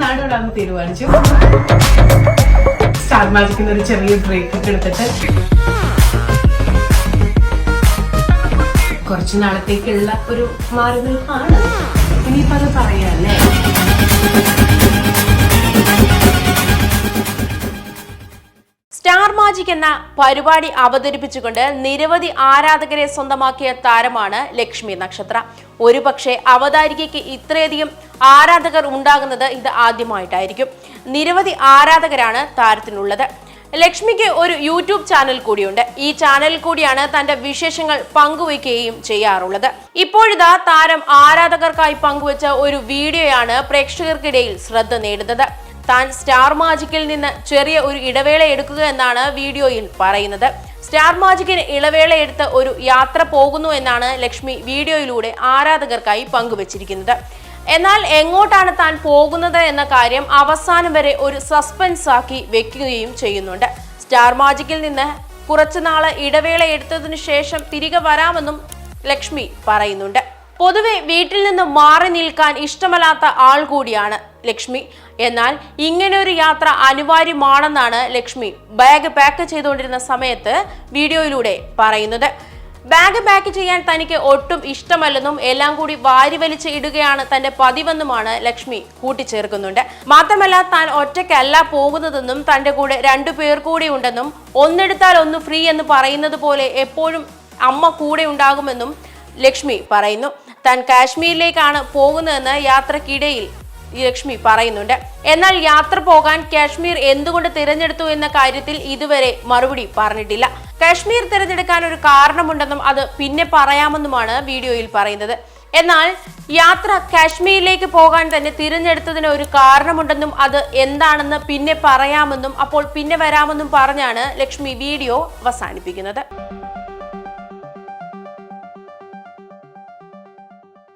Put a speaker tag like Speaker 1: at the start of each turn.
Speaker 1: നാടുകളാണെന്ന് തീരുമാനിച്ചു. സ്റ്റാർ മാജിക്കിന് ഒരു ചെറിയ ബ്രേക്ക് ഒക്കെ എടുത്തിട്ട് കുറച്ചു നാളത്തേക്കുള്ള ഒരു മാറുതലാണ്. ഇനിയിപ്പോ അത് പറയാല്ലേ.
Speaker 2: സ്റ്റാർ മാജിക് എന്ന പരിപാടി അവതരിപ്പിച്ചുകൊണ്ട് നിരവധി ആരാധകരെ സ്വന്തമാക്കിയ താരമാണ് ലക്ഷ്മി നക്ഷത്ര. ഒരുപക്ഷെ അവതാരികയ്ക്ക് ഇത്രയധികം ആരാധകർ ഉണ്ടാകുന്നത് ഇത് ആദ്യമായിട്ടായിരിക്കും. നിരവധി ആരാധകരാണ് താരത്തിനുള്ളത്. ലക്ഷ്മിക്ക് ഒരു യൂട്യൂബ് ചാനൽ കൂടിയുണ്ട്. ഈ ചാനലിൽ കൂടിയാണ് തന്റെ വിശേഷങ്ങൾ പങ്കുവയ്ക്കുകയും ചെയ്യാറുള്ളത്. ഇപ്പോഴിതാ താരം ആരാധകർക്കായി പങ്കുവച്ച ഒരു വീഡിയോയാണ് പ്രേക്ഷകർക്കിടയിൽ ശ്രദ്ധ നേടുന്നത്. താൻ സ്റ്റാർ മാജിക്കിൽ നിന്ന് ചെറിയ ഒരു ഇടവേള എടുക്കുക എന്നാണ് വീഡിയോയിൽ പറയുന്നത്. സ്റ്റാർ മാജിക്കിന് ഇടവേള എടുത്ത് ഒരു യാത്ര പോകുന്നു എന്നാണ് ലക്ഷ്മി വീഡിയോയിലൂടെ ആരാധകർക്കായി പങ്കുവച്ചിരിക്കുന്നത്. എന്നാൽ എങ്ങോട്ടാണ് താൻ പോകുന്നത് എന്ന കാര്യം അവസാനം വരെ ഒരു സസ്പെൻസ് ആക്കി വെക്കുകയും ചെയ്യുന്നുണ്ട്. സ്റ്റാർ മാജിക്കിൽ നിന്ന് കുറച്ചുനാള് ഇടവേള എടുത്തതിനു ശേഷം തിരികെ വരാമെന്നും ലക്ഷ്മി പറയുന്നുണ്ട്. പൊതുവെ വീട്ടിൽ നിന്ന് മാറി നിൽക്കാൻ ഇഷ്ടമല്ലാത്ത ആൾ കൂടിയാണ് ലക്ഷ്മി. എന്നാൽ ഇങ്ങനൊരു യാത്ര അനിവാര്യമാണെന്നാണ് ലക്ഷ്മി ബാഗ് പാക്ക് ചെയ്തുകൊണ്ടിരുന്ന സമയത്ത് വീഡിയോയിലൂടെ പറയുന്നത്. ബാഗ് പാക്ക് ചെയ്യാൻ തനിക്ക് ഒട്ടും ഇഷ്ടമല്ലെന്നും എല്ലാം കൂടി വാരി വലിച്ച് ഇടുകയാണ് തന്റെ പതിവെന്നുമാണ് ലക്ഷ്മി കൂട്ടിച്ചേർക്കുന്നുണ്ട്. മാത്രമല്ല താൻ ഒറ്റയ്ക്കല്ല പോകുന്നതെന്നും തന്റെ കൂടെ 2 പേർ കൂടി ഉണ്ടെന്നും ഒന്നെടുത്താൽ ഒന്ന് ഫ്രീ എന്ന് പറയുന്നത് പോലെ എപ്പോഴും അമ്മ കൂടെ ഉണ്ടാകുമെന്നും ലക്ഷ്മി പറയുന്നു. താൻ കാശ്മീരിലേക്കാണ് പോകുന്നതെന്ന് യാത്രക്കിടയിൽ ലക്ഷ്മി പറയുന്നുണ്ട്. എന്നാൽ യാത്ര പോകാൻ കാശ്മീർ എന്തുകൊണ്ട് തിരഞ്ഞെടുത്തു എന്ന കാര്യത്തിൽ ഇതുവരെ മറുപടി പറഞ്ഞിട്ടില്ല. കാശ്മീർ തിരഞ്ഞെടുക്കാൻ ഒരു കാരണമുണ്ടെന്നും അത് പിന്നെ പറയാമെന്നുമാണ് വീഡിയോയിൽ പറയുന്നത്. എന്നാൽ യാത്ര കാശ്മീരിലേക്ക് പോകാൻ തന്നെ തിരഞ്ഞെടുത്തതിന് ഒരു കാരണമുണ്ടെന്നും അത് എന്താണെന്ന് പിന്നെ പറയാമെന്നും അപ്പോൾ പിന്നെ വരാമെന്നും പറഞ്ഞാണ് ലക്ഷ്മി വീഡിയോ അവസാനിപ്പിക്കുന്നത്.